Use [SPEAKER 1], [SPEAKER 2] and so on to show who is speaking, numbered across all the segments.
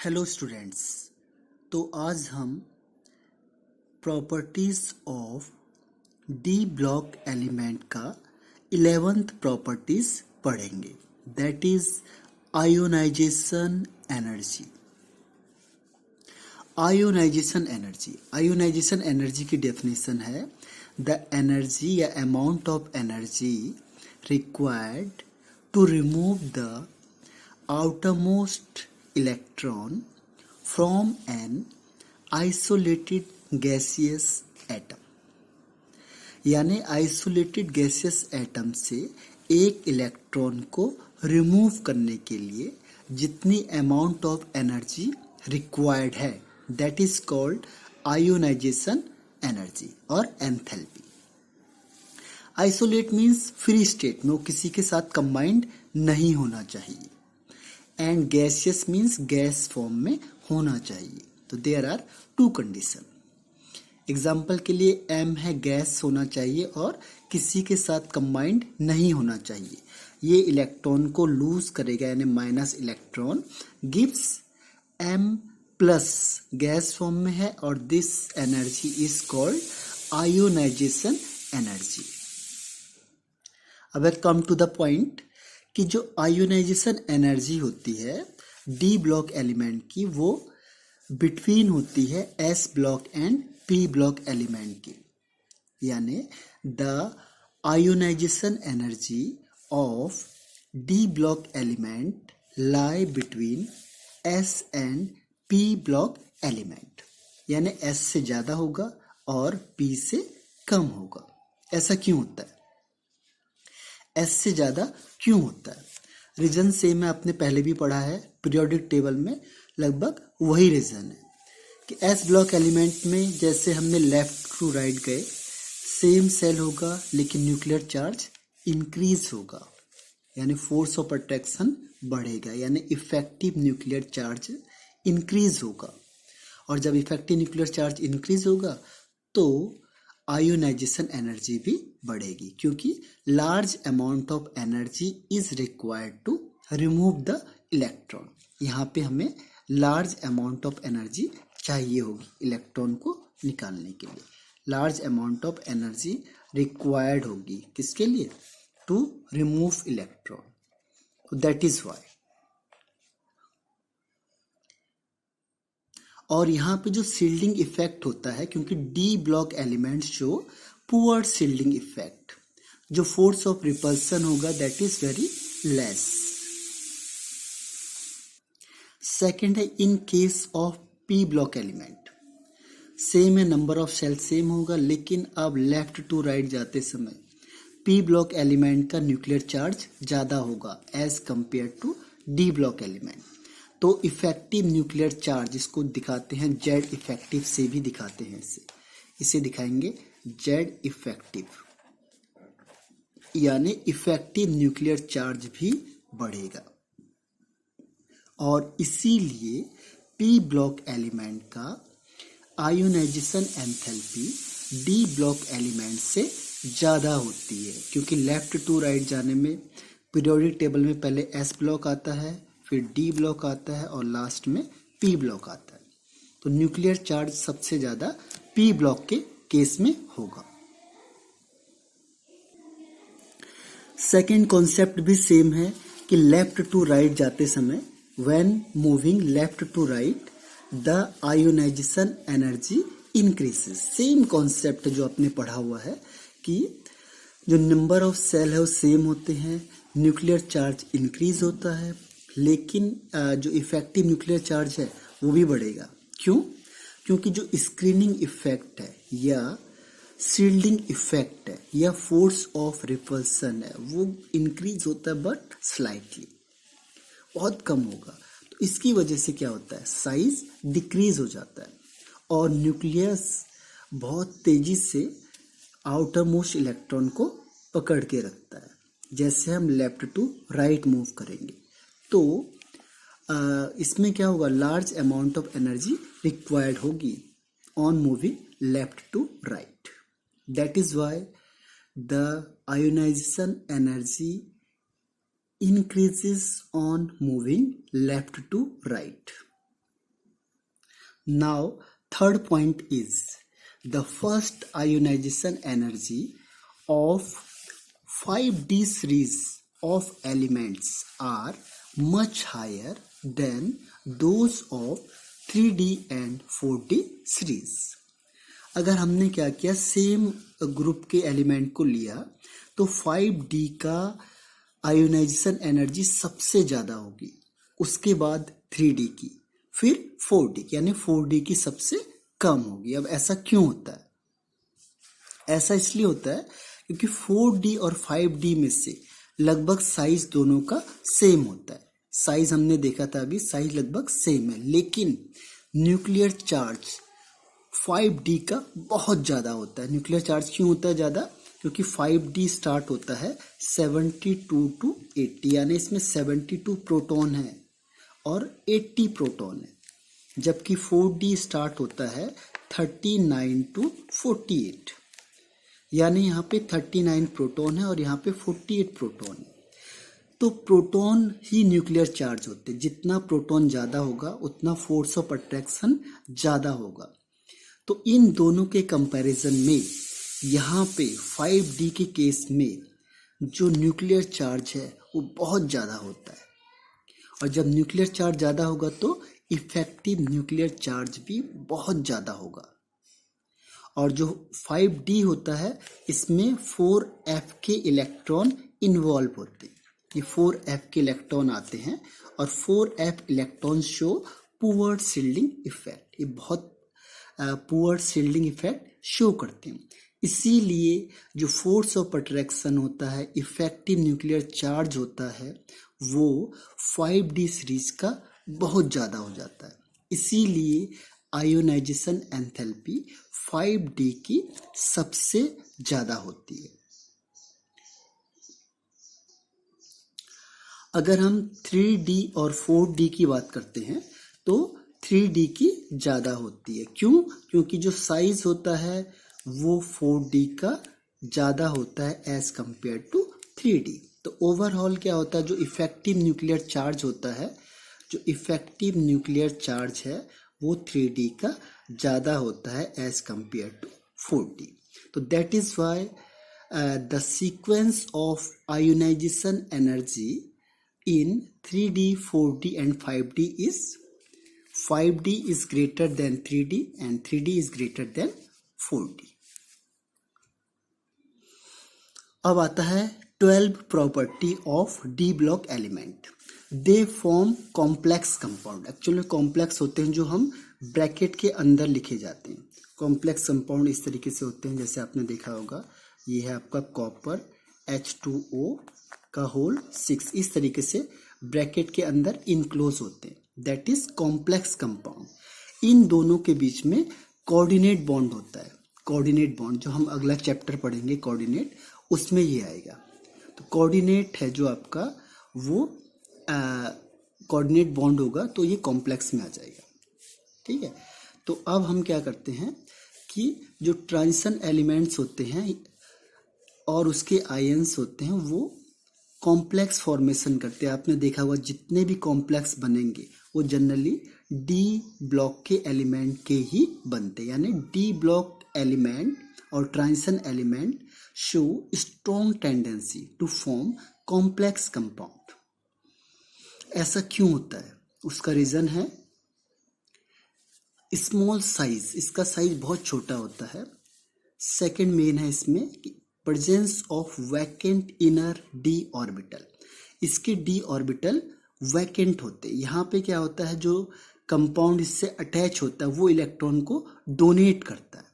[SPEAKER 1] Hello students. तो आज हम properties of D block element का 11th प्रॉपर्टीज पढ़ेंगे, that is ionization energy. Ionization energy की डेफिनेशन है द एनर्जी या amount of energy required to remove the outermost electron from an isolated gaseous atom। यानी isolated gaseous atom से एक electron को remove करने के लिए जितनी अमाउंट ऑफ एनर्जी रिक्वायर्ड है, that is called ionisation energy और enthalpy. Isolate means free state में, वो किसी के साथ कंबाइंड नहीं होना चाहिए, and gaseous means gas form में होना चाहिए। तो there are two condition. Example के लिए एम है, गैस होना चाहिए और किसी के साथ कंबाइंड नहीं होना चाहिए। ये इलेक्ट्रॉन को लूज करेगा, यानी minus electron gives M plus, gas form में है, और this energy is called ionisation energy. अब कम टू द पॉइंट कि जो आयोनाइजेशन एनर्जी होती है डी ब्लॉक एलिमेंट की, वो बिटवीन होती है s block and p block element की। यानी the ionization energy of D block element lie between s and p block element, यानी एस से ज्यादा होगा और पी से कम होगा। ऐसा क्यों होता है? एस से ज्यादा क्यों होता है? रीजन सेम है, आपने पहले भी पढ़ा है, पीरियोडिक टेबल में लगभग वही रीजन है कि एस ब्लॉक एलिमेंट में जैसे हमने लेफ्ट टू राइट गए, सेम सेल होगा लेकिन न्यूक्लियर चार्ज इंक्रीज होगा, यानी फोर्स ऑफ अट्रैक्शन बढ़ेगा, यानी इफेक्टिव न्यूक्लियर चार्ज इंक्रीज होगा। और जब इफेक्टिव न्यूक्लियर चार्ज इंक्रीज होगा तो आयोनाइजेशन एनर्जी भी बढ़ेगी, क्योंकि large amount of energy is required to remove the electron. यहाँ पे हमें लार्ज अमाउंट ऑफ एनर्जी चाहिए होगी इलेक्ट्रॉन को निकालने के लिए। Large amount of energy required होगी किसके लिए? To remove electron. That is why. और यहाँ पे जो शील्डिंग इफेक्ट होता है, क्योंकि D block elements show poor shielding effect, जो फोर्स ऑफ रिपल्सन होगा that is very less. Second है in case of P block element, same है, नंबर ऑफ सेल सेम होगा, लेकिन अब लेफ्ट टू राइट जाते समय पी ब्लॉक एलिमेंट का न्यूक्लियर चार्ज ज्यादा होगा as compare to d block element. तो इफेक्टिव न्यूक्लियर चार्ज, इसको दिखाते हैं जेड इफेक्टिव से भी दिखाते हैं, इसे दिखाएंगे जेड इफेक्टिव, यानी इफेक्टिव न्यूक्लियर चार्ज भी बढ़ेगा। और इसीलिए पी ब्लॉक एलिमेंट का ionisation enthalpy D block element से ज्यादा होती है, क्योंकि लेफ्ट टू राइट जाने में पीरियोडिक टेबल में पहले एस ब्लॉक आता है, फिर डी ब्लॉक आता है और लास्ट में पी ब्लॉक आता है। तो न्यूक्लियर चार्ज सबसे ज्यादा पी ब्लॉक के केस में होगा। सेकेंड कॉन्सेप्ट भी सेम है कि लेफ्ट टू राइट जाते समय when moving left to right the ionization energy increases. Same concept जो आपने पढ़ा हुआ है कि जो नंबर ऑफ सेल है वो सेम होते हैं, न्यूक्लियर चार्ज इंक्रीज होता है, लेकिन जो इफेक्टिव न्यूक्लियर चार्ज है वो भी बढ़ेगा। क्यों? क्योंकि जो स्क्रीनिंग इफेक्ट है या शील्डिंग इफेक्ट है या फोर्स ऑफ रिपल्सन है वो इंक्रीज होता है, बट स्लाइटली, बहुत कम होगा। तो इसकी वजह से क्या होता है? साइज डिक्रीज हो जाता है और न्यूक्लियस बहुत तेजी से आउटर मोस्ट इलेक्ट्रॉन को पकड़ के रखता है। जैसे हम लेफ्ट टू राइट मूव करेंगे तो इसमें क्या होगा? Large amount of energy required होगी on moving left to right. That is why the ionization energy increases on moving left to right. Now, third point is the first ionization energy of 5D series of elements are much higher than those of 3D and 4D series. अगर हमने क्या किया, same group के element को लिया तो 5D का ionisation energy सबसे ज़्यादा होगी, उसके बाद 3D की, फिर 4D की, यानी 4D की सबसे कम होगी। अब ऐसा क्यों होता है? ऐसा इसलिए होता है क्योंकि 4D और 5D में से लगभग साइज दोनों का सेम होता है। साइज हमने देखा था अभी, साइज लगभग सेम है, लेकिन न्यूक्लियर चार्ज 5D का बहुत ज़्यादा होता है। न्यूक्लियर चार्ज क्यों होता है ज़्यादा? क्योंकि 5D स्टार्ट होता है 72 to 80, यानी इसमें 72 प्रोटॉन है और 80 प्रोटॉन है, जबकि 4D स्टार्ट होता है 39 to 48, यानी यहाँ पे 39 प्रोटॉन है और यहाँ पे 48 प्रोटॉन है। तो प्रोटॉन ही न्यूक्लियर चार्ज होते हैं, जितना प्रोटॉन ज़्यादा होगा उतना फोर्स ऑफ अट्रैक्शन ज़्यादा होगा। तो इन दोनों के कंपैरिजन में यहाँ पे 5D के केस में जो न्यूक्लियर चार्ज है वो बहुत ज़्यादा होता है, और जब न्यूक्लियर चार्ज ज़्यादा होगा तो इफेक्टिव न्यूक्लियर चार्ज भी बहुत ज़्यादा होगा। और जो 5D होता है इसमें 4f के इलेक्ट्रॉन इन्वॉल्व होते हैं। ये 4f के इलेक्ट्रॉन आते हैं और 4f electron show poor shielding effect, ये बहुत पुअर शील्डिंग इफेक्ट शो करते हैं। इसीलिए जो फोर्स ऑफ अट्रैक्शन होता है, इफेक्टिव न्यूक्लियर चार्ज होता है, वो 5D सीरीज का बहुत ज़्यादा हो जाता है। इसीलिए आयोनाइजेशन एंथैल्पी 5D की सबसे ज़्यादा होती है। अगर हम 3D और 4D की बात करते हैं तो 3D की ज़्यादा होती है। क्यों? क्योंकि जो साइज होता है वो 4D का ज़्यादा होता है एज कंपेयर टू 3D। तो ओवरऑल क्या होता है, जो इफेक्टिव न्यूक्लियर चार्ज होता है, जो इफेक्टिव न्यूक्लियर चार्ज है वो 3D का ज़्यादा होता है एज कंपेयर टू 4D। तो that is why the sequence of ionization energy in 3D, 4D and 5D is 5D is greater than 3D and 3D is greater than 4D. अब आता है 12 property of D block element. They form complex compound. Actually complex होते हैं जो हम bracket के अंदर लिखे जाते हैं। कॉम्प्लेक्स कंपाउंड इस तरीके से होते हैं, जैसे आपने देखा होगा, ये है आपका कॉपर H2O का होल 6, इस तरीके से ब्रैकेट के अंदर इनक्लोज होते हैं, दैट इज कॉम्प्लेक्स कंपाउंड। इन दोनों के बीच में कोऑर्डिनेट बॉन्ड होता है। कोऑर्डिनेट बॉन्ड जो हम अगला चैप्टर पढ़ेंगे कोऑर्डिनेट, उसमें ये आएगा। तो कोऑर्डिनेट है जो आपका वो कोऑर्डिनेट बॉन्ड होगा तो ये कॉम्प्लेक्स में आ जाएगा। ठीक है, तो अब हम क्या करते हैं कि जो ट्रांजिशन एलिमेंट्स होते हैं और उसके आयंस होते हैं वो कॉम्प्लेक्स फॉर्मेशन करते हैं। आपने देखा होगा जितने भी कॉम्प्लेक्स बनेंगे वो जनरली डी ब्लॉक के एलिमेंट के ही बनते हैं, यानी डी ब्लॉक एलिमेंट और transition element show strong tendency to form complex compound. ऐसा क्यों होता है? उसका रीजन है स्मॉल साइज, इसका साइज बहुत छोटा होता है। सेकंड मेन है इसमें presence of vacant inner D orbital. इसके डी ऑर्बिटल वैकेंट होते हैं। यहाँ पे क्या होता है, जो कंपाउंड इससे अटैच होता है वो इलेक्ट्रॉन को डोनेट करता है।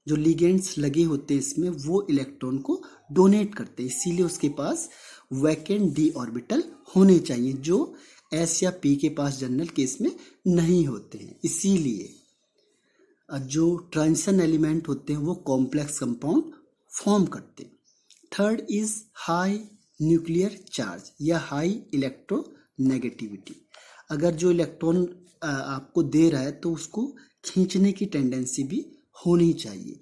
[SPEAKER 1] जो लिगेंड्स लगे होते हैं इसमें वो इलेक्ट्रॉन को डोनेट करते हैं, इसीलिए उसके पास वैकेंट डी ऑर्बिटल होने चाहिए, जो एस या पी के पास जनरल केस में नहीं होते हैं। इसीलिए जो ट्रांजिशन एलिमेंट होते हैं वो कॉम्प्लेक्स कंपाउंड फॉर्म करते हैं। Third is high nuclear charge या हाई इलेक्ट्रोनेगेटिविटी। अगर जो इलेक्ट्रॉन आपको दे रहा है तो उसको खींचने की टेंडेंसी भी होनी चाहिए,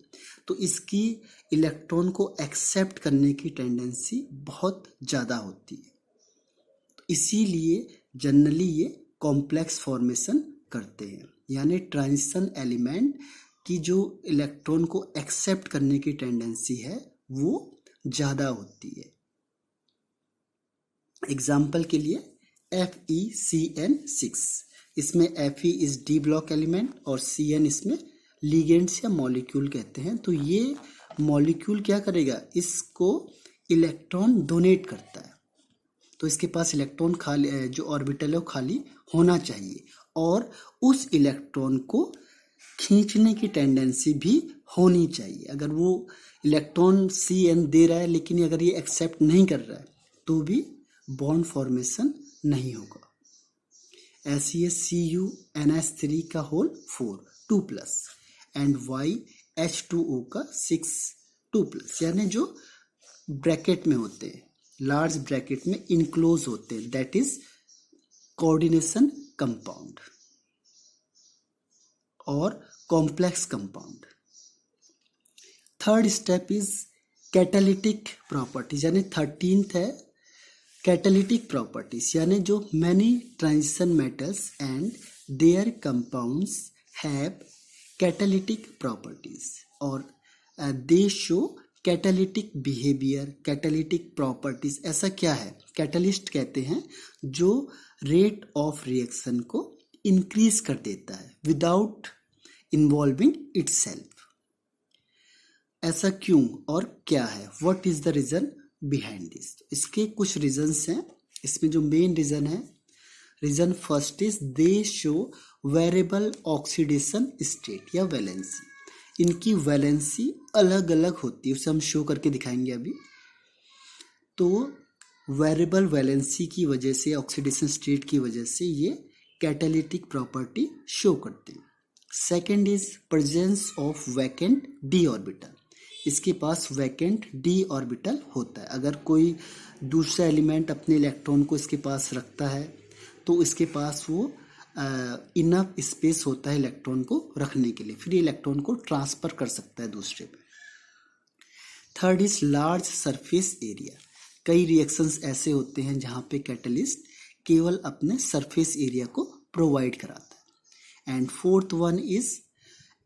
[SPEAKER 1] तो इसकी इलेक्ट्रॉन को एक्सेप्ट करने की टेंडेंसी बहुत ज़्यादा होती है। तो इसीलिए जनरली ये कॉम्प्लेक्स फॉर्मेशन करते हैं, यानी ट्रांजिशन एलिमेंट की जो इलेक्ट्रॉन को एक्सेप्ट करने की टेंडेंसी है वो ज़्यादा होती है। एग्जाम्पल के लिए FeCN6, इसमें Fe is D block element और Cn इसमें लिगेंड्स या मॉलिक्यूल कहते हैं। तो ये मॉलिक्यूल क्या करेगा, इसको इलेक्ट्रॉन डोनेट करता है, तो इसके पास इलेक्ट्रॉन खाली, जो ऑर्बिटल है वो खाली होना चाहिए, और उस इलेक्ट्रॉन को खींचने की टेंडेंसी भी होनी चाहिए। अगर वो इलेक्ट्रॉन Cn दे रहा है लेकिन अगर ये एक्सेप्ट नहीं कर रहा है तो भी बॉन्ड फॉर्मेशन नहीं होगा। ऐसे ही CuNH3 का होल 4 2+ एंड YH2O का 6 2+, यानी जो ब्रैकेट में होते हैं, लार्ज ब्रैकेट में इनक्लोज होते हैं, दैट इज कोऑर्डिनेशन कंपाउंड और complex compound. Third step is catalytic properties, यानी 13th है कैटालिटिक प्रॉपर्टीज, यानी जो many transition metals and their compounds have catalytic properties और they show catalytic behaviour, catalytic properties. ऐसा क्या है, कैटलिस्ट कहते हैं जो रेट ऑफ रिएक्शन को इंक्रीज कर देता है विदाउट इन्वॉल्विंग इटसेल्फ। ऐसा क्यों और क्या है, what is the reason behind this? इसके कुछ रीजंस हैं। इसमें जो मेन रीजन है, reason first is they show variable oxidation state या वैलेंसी। इनकी वैलेंसी अलग अलग होती है, उसे हम शो करके दिखाएंगे अभी। तो वेरिएबल वैलेंसी की वजह से, ऑक्सीडेशन स्टेट की वजह से ये कैटालिटिक प्रॉपर्टी शो करते हैं। Second is presence of vacant D orbital. इसके पास वैकेंट डी ऑर्बिटल होता है। अगर कोई दूसरा एलिमेंट अपने इलेक्ट्रॉन को इसके पास रखता है तो इसके पास वो इनफ स्पेस होता है इलेक्ट्रॉन को रखने के लिए, फिर इलेक्ट्रॉन को ट्रांसफर कर सकता है दूसरे पे। Third is large surface area. कई रिएक्शंस ऐसे होते हैं जहाँ पे कैटलिस्ट केवल अपने सरफेस एरिया को प्रोवाइड कराता है। And fourth one is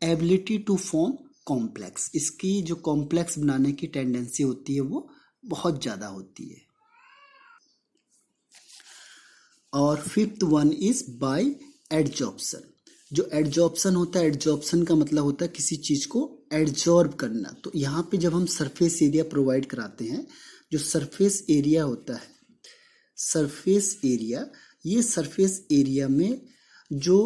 [SPEAKER 1] ability to form complex. इसकी जो कॉम्प्लेक्स बनाने की टेंडेंसी होती है वो बहुत ज़्यादा होती है। और fifth one is by adsorption. जो एडजॉर्प्शन होता है, एडजॉर्प्शन का मतलब होता है किसी चीज को एडजॉर्ब करना। तो यहाँ पे जब हम सरफेस एरिया प्रोवाइड कराते हैं, जो सरफेस एरिया होता है, सरफेस एरिया, ये सरफेस एरिया में जो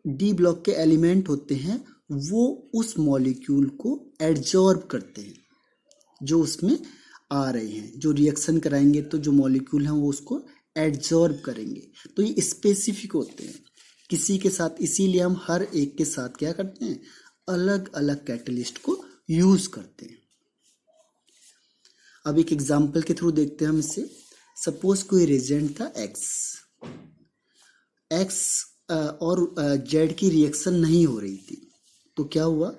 [SPEAKER 1] डी ब्लॉक के एलिमेंट होते हैं वो उस मॉलिक्यूल को एडजॉर्ब करते हैं जो उसमें आ रहे हैं। जो रिएक्शन कराएंगे तो जो मॉलिक्यूल हैं वो उसको एडजॉर्ब करेंगे। तो ये स्पेसिफिक होते हैं किसी के साथ, इसीलिए हम हर एक के साथ क्या करते हैं, अलग अलग कैटलिस्ट को यूज करते हैं। अब एक एग्जांपल के थ्रू देखते हैं हम इसे। सपोज कोई रिएजेंट था एक्स और जेड की रिएक्शन नहीं हो रही थी, तो क्या हुआ,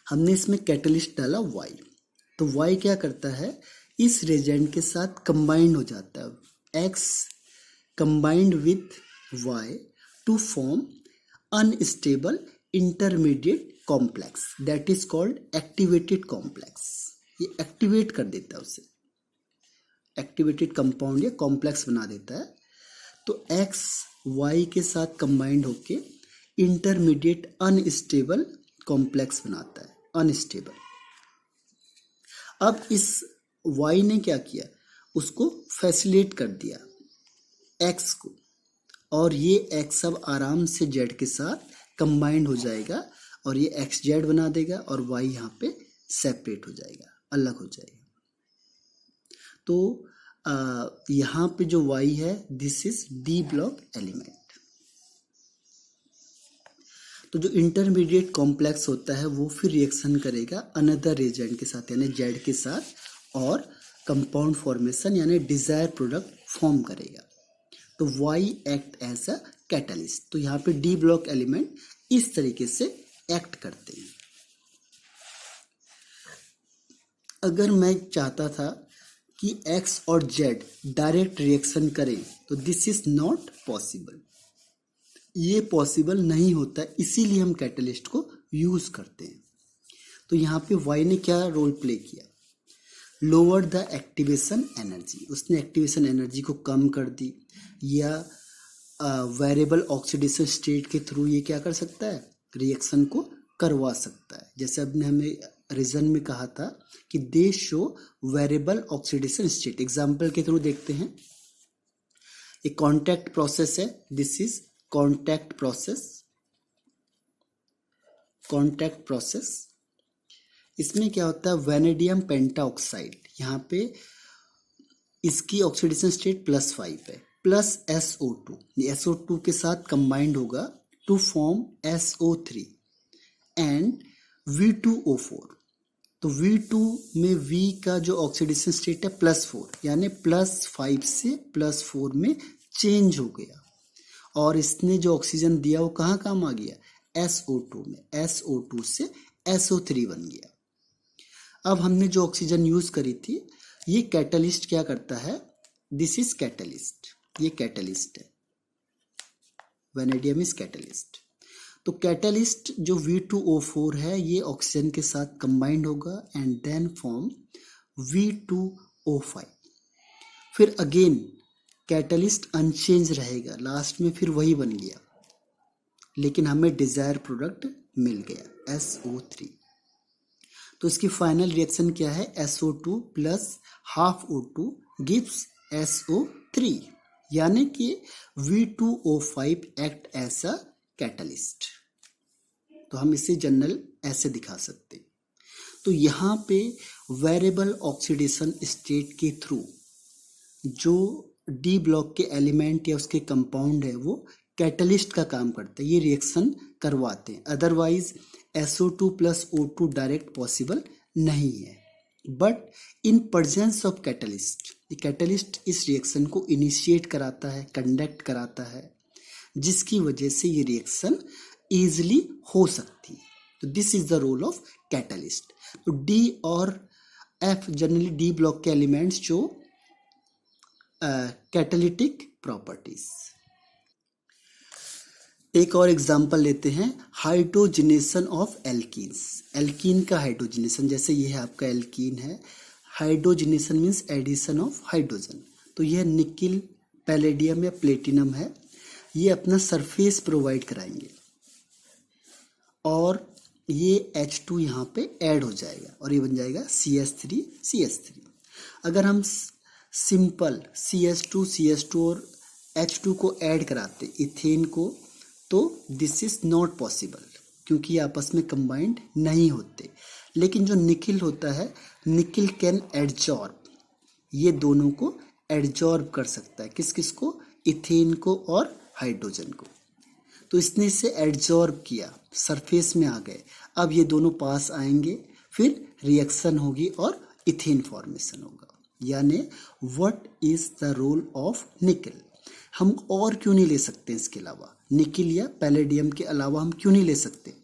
[SPEAKER 1] हमने इसमें कैटलिस्ट डाला वाई। तो वाई क्या करता है, इस रिएजेंट के साथ कंबाइंड हो जाता है, X combined with Y to form unstable intermediate complex, that is called activated complex. ये एक्टिवेट कर देता है उसे, एक्टिवेटेड कंपाउंड या कॉम्प्लेक्स बना देता है। तो एक्स वाई के साथ कंबाइंड होके इंटरमीडिएट अनस्टेबल कॉम्प्लेक्स बनाता है, अनस्टेबल। अब इस y ने क्या किया, उसको फैसिलिटेट कर दिया x को, और ये x अब आराम से z के साथ कंबाइंड हो जाएगा और ये एक्स जेड बना देगा और y यहाँ पे सेपरेट हो जाएगा, अलग हो जाएगा। तो यहाँ पे जो y है, this is D block element. तो जो इंटरमीडिएट कॉम्प्लेक्स होता है वो फिर रिएक्शन करेगा अनदर रिएजेंट के साथ, यानी जेड के साथ, और कंपाउंड फॉर्मेशन यानी डिजायर प्रोडक्ट फॉर्म करेगा। तो Y act as a catalyst. तो यहाँ पे डी ब्लॉक एलिमेंट इस तरीके से एक्ट करते हैं। अगर मैं चाहता था कि एक्स और जेड डायरेक्ट रिएक्शन करें तो दिस इज नॉट पॉसिबल। ये पॉसिबल नहीं होता, इसीलिए हम कैटलिस्ट को यूज करते हैं। तो यहाँ पे वाई ने क्या रोल प्ले किया, लोअर द एक्टिवेशन एनर्जी, उसने एक्टिवेशन एनर्जी को कम कर दी, या वेरिएबल ऑक्सीडेशन स्टेट के थ्रू ये क्या कर सकता है, रिएक्शन को करवा सकता है। जैसे अब ने हमें रीजन में कहा था कि दे show variable oxidation state, example के थ्रू देखते हैं। एक कॉन्टैक्ट प्रोसेस है, this is contact process, contact process. इसमें क्या होता है, वेनेडियम पेंटाऑक्साइड, यहाँ पे इसकी ऑक्सीडेशन स्टेट +5 है, प्लस SO2, SO2 के साथ कंबाइंड होगा to form SO3 and V2O4। तो V2 में V का जो ऑक्सीडेशन स्टेट है +4, यानी +5 से +4 में चेंज हो गया, और इसने जो ऑक्सीजन दिया वो कहाँ काम आ गया, SO2 में, SO2 से SO3 बन गया। अब हमने जो ऑक्सीजन यूज करी थी, ये कैटलिस्ट क्या करता है, दिस इज कैटलिस्ट, ये कैटलिस्ट है, वेनेडियम इज कैटलिस्ट। तो कैटलिस्ट जो V2O4 है ये ऑक्सीजन के साथ कंबाइंड होगा एंड देन फॉर्म V2O5। फिर अगेन कैटलिस्ट अनचेंज रहेगा, लास्ट में फिर वही बन गया, लेकिन हमें डिजायर प्रोडक्ट मिल गया SO3। तो इसकी फाइनल रिएक्शन क्या है, SO2 plus half O2 gives SO3, यानी कि V2O5 act as a catalyst. तो हम इसे जनरल ऐसे दिखा सकते हैं। तो यहाँ पे वेरिएबल ऑक्सीडेशन स्टेट के थ्रू जो डी ब्लॉक के एलिमेंट या उसके कंपाउंड है वो कैटलिस्ट का काम करते हैं, ये रिएक्शन करवाते हैं। Otherwise SO2 plus O2 direct possible नहीं है। But in presence of catalyst, catalyst इस रिएक्शन को इनिशिएट कराता है, कंडक्ट कराता है, जिसकी वजह से ये रिएक्शन इजिली हो सकती है। तो this is the role of catalyst. तो डी और एफ जनरली डी ब्लॉक के एलिमेंट्स जो कैटालिटिक प्रॉपर्टीज। एक और एग्जांपल लेते हैं, हाइड्रोजनेशन ऑफ एल्कीन्स। एल्कीन का हाइड्रोजनेशन, जैसे ये है आपका एल्कीन है, hydrogenation means addition of hydrogen. तो यह निकिल, पैलेडियम या प्लेटिनम है, ये अपना सरफेस प्रोवाइड कराएंगे और ये H2 यहाँ पे ऐड हो जाएगा और ये बन जाएगा CH3 अगर हम सिंपल CH2 और H2 को ऐड कराते इथेन को, तो दिस इज नॉट पॉसिबल, क्योंकि ये आपस में कंबाइंड नहीं होते। लेकिन जो निकिल होता है, निकिल कैन एडजॉर्ब, ये दोनों को एडजॉर्ब कर सकता है, किस किस को, इथेन को और हाइड्रोजन को। तो इसने इसे एडजॉर्ब किया, सरफेस में आ गए। अब ये दोनों पास आएंगे, फिर रिएक्शन होगी और इथेन फॉर्मेशन होगा। यानी what is the role of nickel. हम और क्यों नहीं ले सकते इसके अलावा, निकिल या पैलेडियम के अलावा हम क्यों नहीं ले सकते,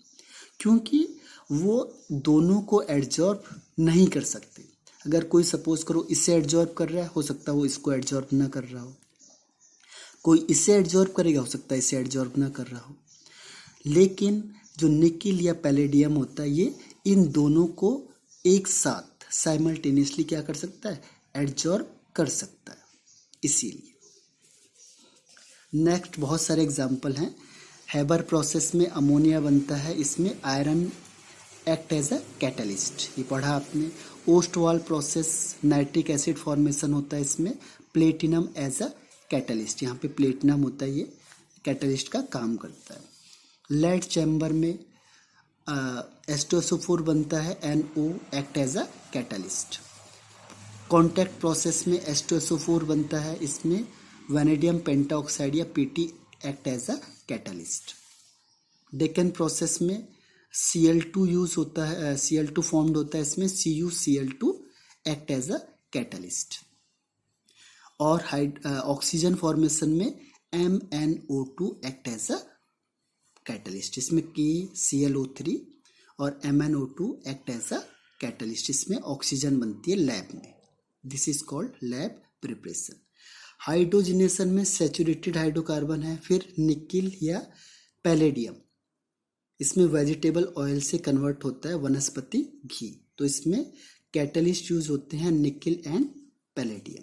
[SPEAKER 1] क्योंकि वो दोनों को एडजॉर्ब नहीं कर सकते। अगर कोई सपोज करो इसे एडजॉर्ब कर रहा है, हो सकता है वो इसको एडजॉर्ब ना कर रहा हो, कोई इसे एडजॉर्ब करेगा, हो सकता है इसे एडजॉर्ब ना कर रहा हो। लेकिन जो निकिल या पैलेडियम होता है, ये इन दोनों को एक साथ साइमल्टेनियसली क्या कर सकता है, एडजॉर्ब कर सकता है। इसीलिए नेक्स्ट बहुत सारे एग्जाम्पल हैं। हैबर प्रोसेस में अमोनिया बनता है, इसमें iron act as a catalyst, ये पढ़ा आपने। Ostwald process, nitric acid formation होता है, इसमें प्लेटिनम एज अ कैटलिस्ट, यहाँ पे प्लेटिनम होता है, ये कैटलिस्ट का काम करता है। लेड चैम्बर में H2SO4 बनता है, NO act as a catalyst. Contact process में H2SO4 बनता है, इसमें वेनेडियम पेंटाऑक्साइड या PT act as a catalyst. Deacon process में Cl2 यूज होता है, Cl2 फॉर्म्ड होता है, इसमें CuCl2 act as a catalyst. और ऑक्सीजन फॉर्मेशन में MnO2 act as a catalyst, इसमें KClO3 और MnO2 act as a catalyst, इसमें ऑक्सीजन बनती है लैब में। This is called lab preparation. Hydrogenation में सैचुरेटेड हाइड्रोकार्बन है, फिर निकिल या पैलेडियम, इसमें वेजिटेबल ऑयल से कन्वर्ट होता है वनस्पति घी, तो इसमें कैटलिस्ट यूज होते हैं निकिल एंड पैलेडियम।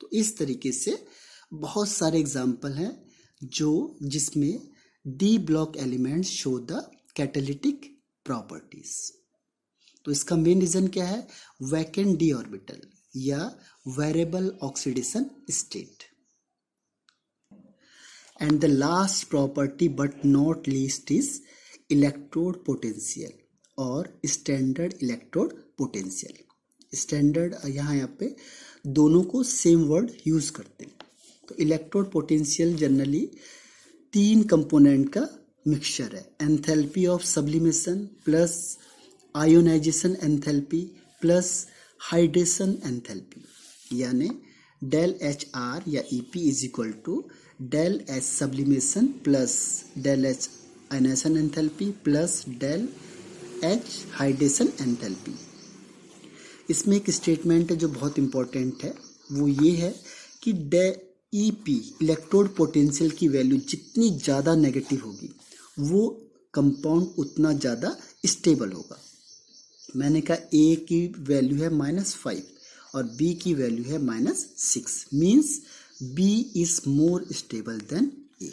[SPEAKER 1] तो इस तरीके से बहुत सारे एग्जाम्पल हैं जिसमें D block elements show the catalytic properties. तो इसका मेन रीजन क्या है? वैकेंट डी ऑर्बिटल या variable oxidation state. And the last property but not least is electrode potential और स्टैंडर्ड इलेक्ट्रोड पोटेंशियल। स्टैंडर्ड यहाँ पे दोनों को सेम वर्ड यूज करते हैं। तो इलेक्ट्रोड पोटेंशियल जनरली 3 कंपोनेंट का मिक्सचर है, enthalpy of sublimation plus ionization enthalpy plus hydration enthalpy, यानी डेल एच आर या E P is equal to del H sublimation plus del H ionization enthalpy plus del H hydration enthalpy. इसमें एक statement है जो बहुत important है, वो ये है कि ई पी इलेक्ट्रोड पोटेंशियल की वैल्यू जितनी ज़्यादा नेगेटिव होगी वो कंपाउंड उतना ज़्यादा स्टेबल होगा। मैंने कहा ए की वैल्यू है -5 और बी की वैल्यू है -6, means B is more stable than A.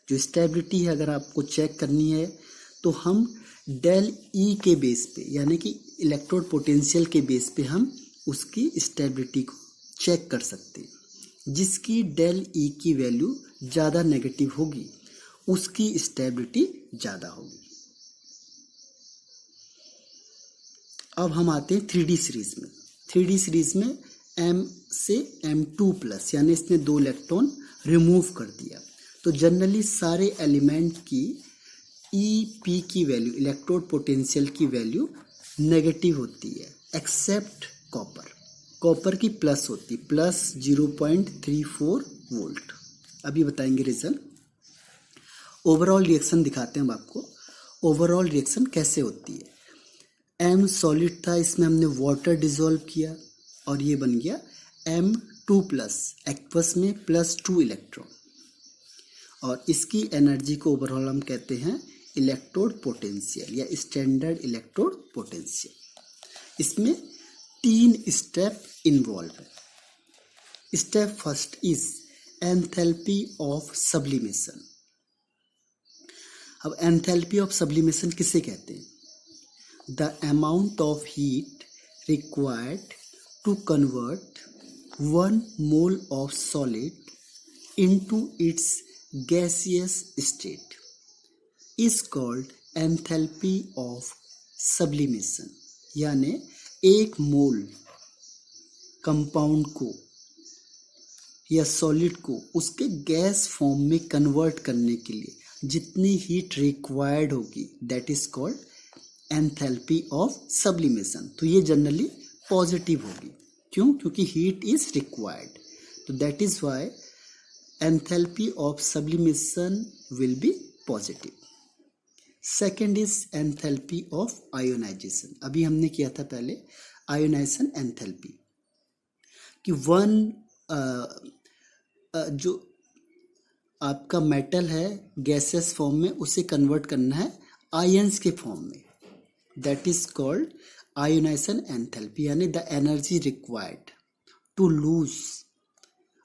[SPEAKER 1] जो स्टेबिलिटी है अगर आपको चेक करनी है तो हम डेल ई के बेस पे, यानी कि इलेक्ट्रोड पोटेंशियल के बेस पे हम उसकी स्टेबिलिटी को चेक कर सकते हैं। जिसकी डेल ई की वैल्यू ज़्यादा नेगेटिव होगी उसकी स्टेबिलिटी ज़्यादा होगी। अब हम आते हैं 3D सीरीज में। 3D सीरीज में M से M2+ यानी इसने 2 इलेक्ट्रॉन रिमूव कर दिया। तो जनरली सारे एलिमेंट की EP की वैल्यू, इलेक्ट्रोड पोटेंशियल की वैल्यू नेगेटिव होती है एक्सेप्ट कॉपर। कॉपर की प्लस होती, प्लस 0.34 वोल्ट। अभी बताएंगे रीजन। ओवरऑल रिएक्शन दिखाते हैं हम आपको। ओवरऑल रिएक्शन कैसे होती है? M सॉलिड था, इसमें हमने वाटर डिसॉल्व किया और ये बन गया M2+, एक्वस में +2 इलेक्ट्रॉन, और इसकी एनर्जी को ओवरऑल हम कहते हैं इलेक्ट्रोड पोटेंशियल या स्टैंडर्ड इलेक्ट्रोड पोटेंशियल। इसमें 3 स्टेप इन्वॉल्व है। Step first is enthalpy of sublimation. अब एंथैल्पी ऑफ सब्लिमेशन किसे कहते हैं? The amount of heat required to convert 1 mole of solid into its gaseous state is called enthalpy of sublimation। यानी 1 मोल compound को या solid को उसके गैस फॉर्म में कन्वर्ट करने के लिए जितनी हीट रिक्वायर्ड होगी that is called enthalpy of sublimation. तो ये जनरली पॉजिटिव होगी। क्यों? क्योंकि हीट इज रिक्वायर्ड। तो that is why enthalpy of sublimation will be positive। Second is enthalpy of ionization। अभी हमने किया था पहले आयोनाइजेशन एंथैल्पी कि जो आपका मेटल है गैसेस फॉर्म में उसे कन्वर्ट करना है आयंस के फॉर्म में, that is called ionization enthalpy, यानी the energy required to lose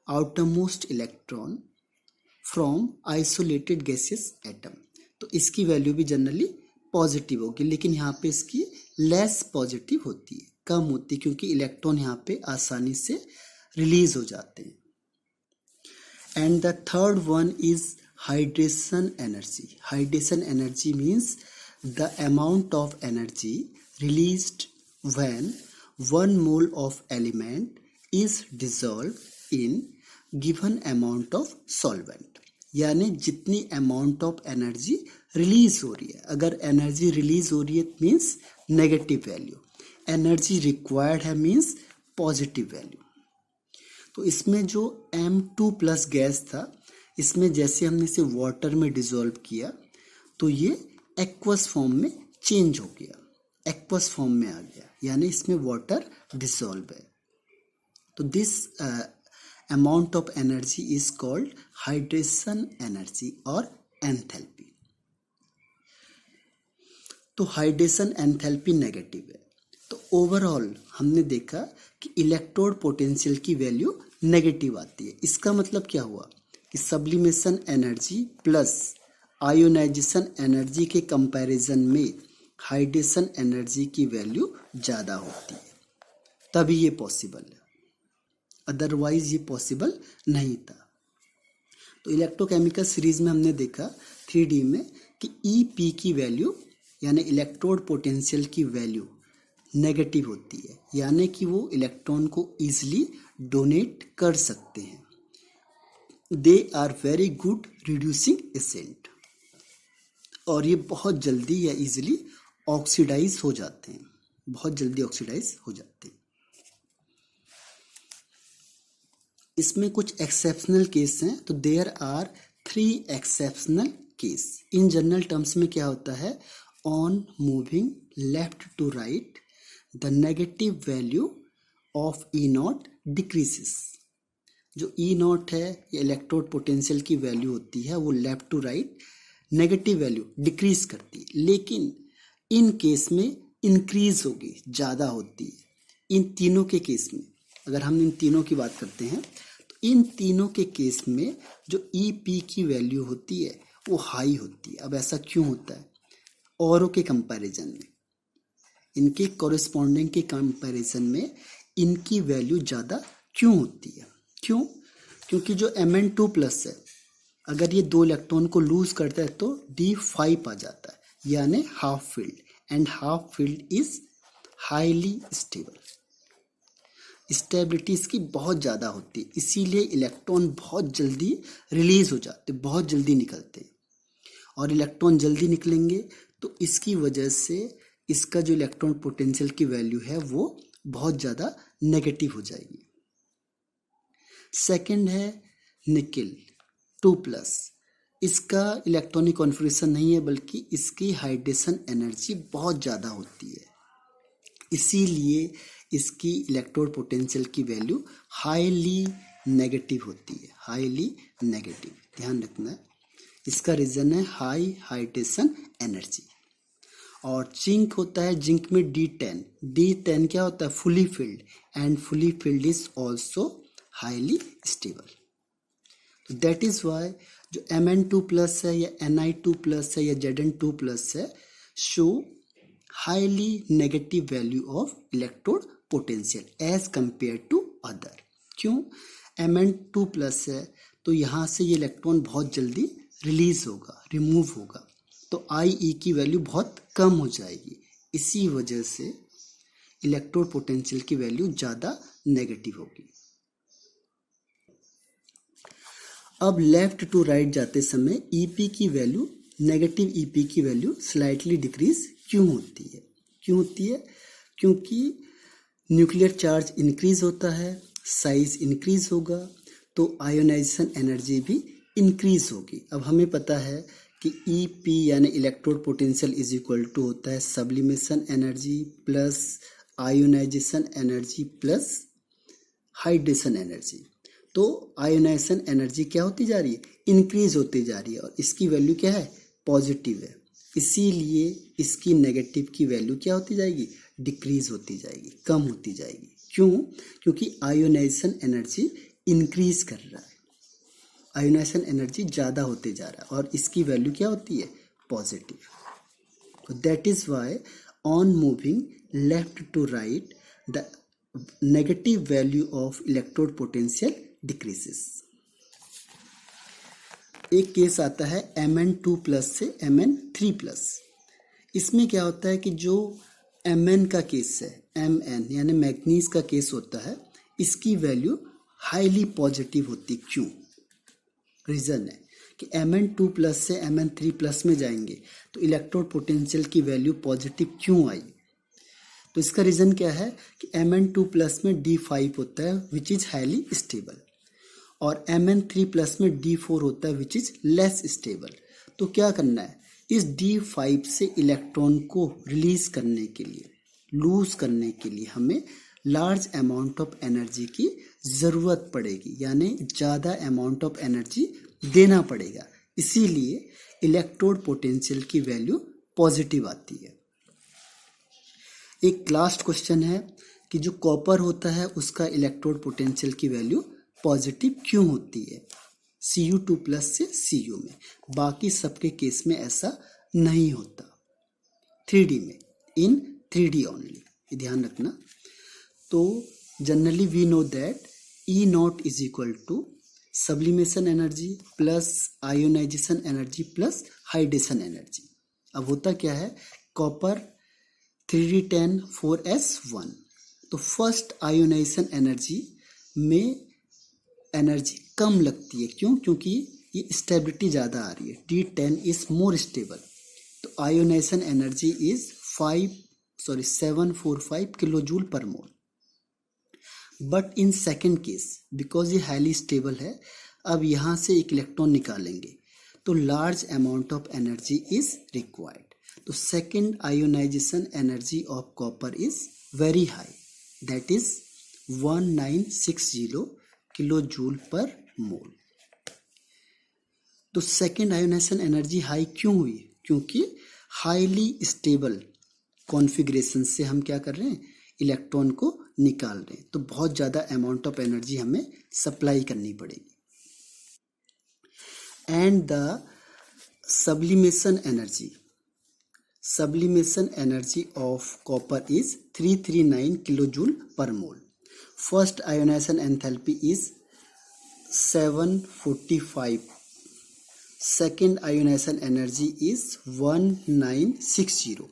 [SPEAKER 1] outermost electron from isolated gaseous atom। तो इसकी वैल्यू भी जनरली पॉजिटिव होगी, लेकिन यहाँ पे इसकी लेस पॉजिटिव होती है, कम होती है, क्योंकि इलेक्ट्रॉन यहाँ पे आसानी से रिलीज हो जाते हैं। And the third one is hydration energy. Hydration energy means the amount of energy released when 1 mole of element is dissolve in given amount of solvent. यानी जितनी अमाउंट ऑफ एनर्जी रिलीज हो रही है, अगर energy release हो रही है means negative value, energy required है मीन्स पॉजिटिव वैल्यू। तो इसमें जो M2+ गैस था, इसमें जैसे हमने इसे वाटर में डिसॉल्व किया तो ये एक्वस फॉर्म में चेंज हो गया, एक्वस फॉर्म में आ गया, यानी इसमें वाटर डिसॉल्व है। तो this amount of energy is called hydration energy और एंथैल्पी। तो हाइड्रेशन एंथैल्पी नेगेटिव है। तो ओवरऑल हमने देखा कि इलेक्ट्रोड पोटेंशियल की वैल्यू नेगेटिव आती है। इसका मतलब क्या हुआ कि sublimation energy plus ionization energy के कंपैरिजन में हाइड्रेशन एनर्जी की वैल्यू ज़्यादा होती है, तभी ये पॉसिबल है, अदरवाइज ये पॉसिबल नहीं था। तो इलेक्ट्रोकेमिकल सीरीज में हमने देखा 3D में कि EP की वैल्यू यानी इलेक्ट्रोड पोटेंशियल की वैल्यू नेगेटिव होती है, यानी कि वो इलेक्ट्रॉन को ईजिली डोनेट कर सकते हैं। They are very good reducing agent, और ये बहुत जल्दी या इजीली ऑक्सीडाइज हो जाते हैं, बहुत जल्दी ऑक्सीडाइज हो जाते हैं। इसमें कुछ एक्सेप्शनल केस हैं। तो there are 3 exceptional case. In general terms में क्या होता है, on moving left to right the negative value of E naught decreases. जो ई नॉट है या इलेक्ट्रोड पोटेंशियल की वैल्यू होती है वो left to right negative value decrease करती है, लेकिन इन केस में इंक्रीज होगी, ज़्यादा होती है। इन तीनों के केस में अगर हम इन तीनों की बात करते हैं तो इन तीनों के केस में जो EP की वैल्यू होती है वो हाई होती है। अब ऐसा क्यों होता है, औरों के कंपैरिजन में, इनके कॉरेस्पॉन्डिंग के कंपैरिजन में इनकी वैल्यू ज़्यादा क्यों होती है? क्यों? क्योंकि जो Mn2+ है, अगर ये 2 इलेक्ट्रॉन को लूज करता है तो D5 आ जाता है, यानी half field, and half field is highly stable. Stability इसकी बहुत ज़्यादा होती है, इसीलिए इलेक्ट्रॉन बहुत जल्दी रिलीज हो जाते, बहुत जल्दी निकलते हैं। और इलेक्ट्रॉन जल्दी निकलेंगे तो इसकी वजह से इसका जो इलेक्ट्रॉन पोटेंशियल की वैल्यू है वो बहुत ज़्यादा नेगेटिव हो जाएगी। सेकंड है निकेल 2+। इसका इलेक्ट्रॉनिक कॉन्फिगरेशन नहीं है, बल्कि इसकी हाइड्रेशन एनर्जी बहुत ज़्यादा होती है, इसीलिए इसकी इलेक्ट्रोड पोटेंशियल की वैल्यू हाईली नेगेटिव होती है, हाईली नेगेटिव, ध्यान रखना है। इसका रीज़न है हाई हाइड्रेशन एनर्जी। और जिंक होता है, जिंक में D10। D10 क्या होता है, fully filled, and fully filled is also highly stable. तो दैट इज वाई जो Mn2+ है या Ni2+ है या Zn2+ है show highly negative value of electrode potential as compare to other. क्यों? Mn2+ है तो यहाँ से ये इलेक्ट्रॉन बहुत जल्दी रिलीज होगा, रिमूव होगा, तो IE की वैल्यू बहुत कम हो जाएगी, इसी वजह से इलेक्ट्रोड पोटेंशियल की वैल्यू ज़्यादा नेगेटिव होगी। अब लेफ्ट टू राइट जाते समय EP की वैल्यू, नेगेटिव EP की वैल्यू स्लाइटली डिक्रीज क्यों होती है? क्यों होती है? क्योंकि न्यूक्लियर चार्ज इंक्रीज होता है, साइज इंक्रीज होगा, तो आयोनाइजेशन एनर्जी भी इंक्रीज होगी। अब हमें पता है कि EP यानी electrode potential is equal to होता है sublimation energy plus ionization energy plus hydration energy. तो आयोनाइजेशन एनर्जी क्या होती जा रही है, इंक्रीज होती जा रही है, और इसकी वैल्यू क्या है, पॉजिटिव है, इसीलिए इसकी नेगेटिव की वैल्यू क्या होती जाएगी, डिक्रीज होती जाएगी, कम होती जाएगी। क्यों? क्योंकि आयोनाइजेशन एनर्जी इंक्रीज कर रहा है, आयोनाइजेशन एनर्जी ज़्यादा होते जा रहा है, और इसकी वैल्यू क्या होती है, पॉजिटिव। तो that is why on moving left to right the negative value of electrode potential decreases. एक केस आता है Mn2+ से Mn3+। इसमें क्या होता है कि जो Mn का केस है, Mn यानी मैग्नीज का केस होता है, इसकी वैल्यू हाईली पॉजिटिव होती। क्यों? रीज़न है कि Mn2+ से Mn3+ में जाएंगे तो इलेक्ट्रोड पोटेंशियल की वैल्यू पॉजिटिव क्यों आई? तो इसका रीज़न क्या है कि Mn2+ में D5 होता है विच इज़ हाईली स्टेबल, और Mn3+ में D4 होता है विच इज़ लेस स्टेबल। तो क्या करना है, इस D5 से इलेक्ट्रॉन को रिलीज करने के लिए, लूज करने के लिए हमें लार्ज अमाउंट ऑफ एनर्जी की ज़रूरत पड़ेगी, यानी ज़्यादा अमाउंट ऑफ एनर्जी देना पड़ेगा, इसीलिए इलेक्ट्रोड पोटेंशियल की वैल्यू पॉजिटिव आती है। एक लास्ट क्वेश्चन है कि जो कॉपर होता है उसका इलेक्ट्रोड पोटेंशियल की वैल्यू पॉजिटिव क्यों होती है Cu2+ से Cu में, बाकी सबके केस में ऐसा नहीं होता। 3D में, इन 3D ओनली, ये ध्यान रखना। तो generally we know that E0 is equal to sublimation energy plus ionization energy plus hydration energy. अब होता क्या है, कॉपर 3D10 4s1, तो फर्स्ट आयोनाइजेशन एनर्जी में एनर्जी कम लगती है, क्यों? क्योंकि ये स्टेबिलिटी ज़्यादा आ रही है, D10 इज मोर स्टेबल, तो ionization energy is 745 kilo joule per mole. But in second case, because ये हाईली स्टेबल है, अब यहाँ से एक इलेक्ट्रॉन निकालेंगे तो large amount of energy is required. तो second ionization energy of copper is very high, that is 1960 kilo joule per mole. तो सेकेंड आयोनाइजेशन एनर्जी हाई क्यों हुई? क्योंकि हाईली स्टेबल कॉन्फ़िगरेशन से हम क्या कर रहे हैं, इलेक्ट्रॉन को निकाल रहे हैं, तो बहुत ज़्यादा अमाउंट ऑफ एनर्जी हमें सप्लाई करनी पड़ेगी। And the sublimation energy of copper is 339 kilo joule per mole. First ionization enthalpy is 745, second ionization energy is 1960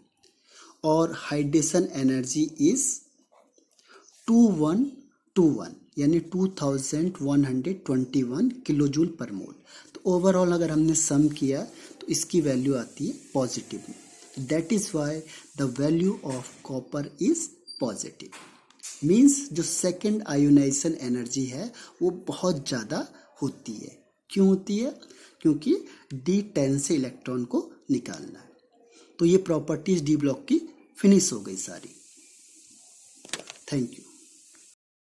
[SPEAKER 1] और हाइड्रेशन एनर्जी इज 2121 यानी 2121 किलो जूल पर मोल। तो ओवरऑल अगर हमने सम किया तो इसकी वैल्यू आती है पॉजिटिव में। That is why the value of copper is positive, means जो सेकेंड आयोनाइजेशन एनर्जी है वो बहुत ज़्यादा होती है। क्यों होती है? क्योंकि D10 से इलेक्ट्रॉन को निकालना है। तो ये प्रॉपर्टीज डी ब्लॉक की फिनिश हो गई सारी। Thank you.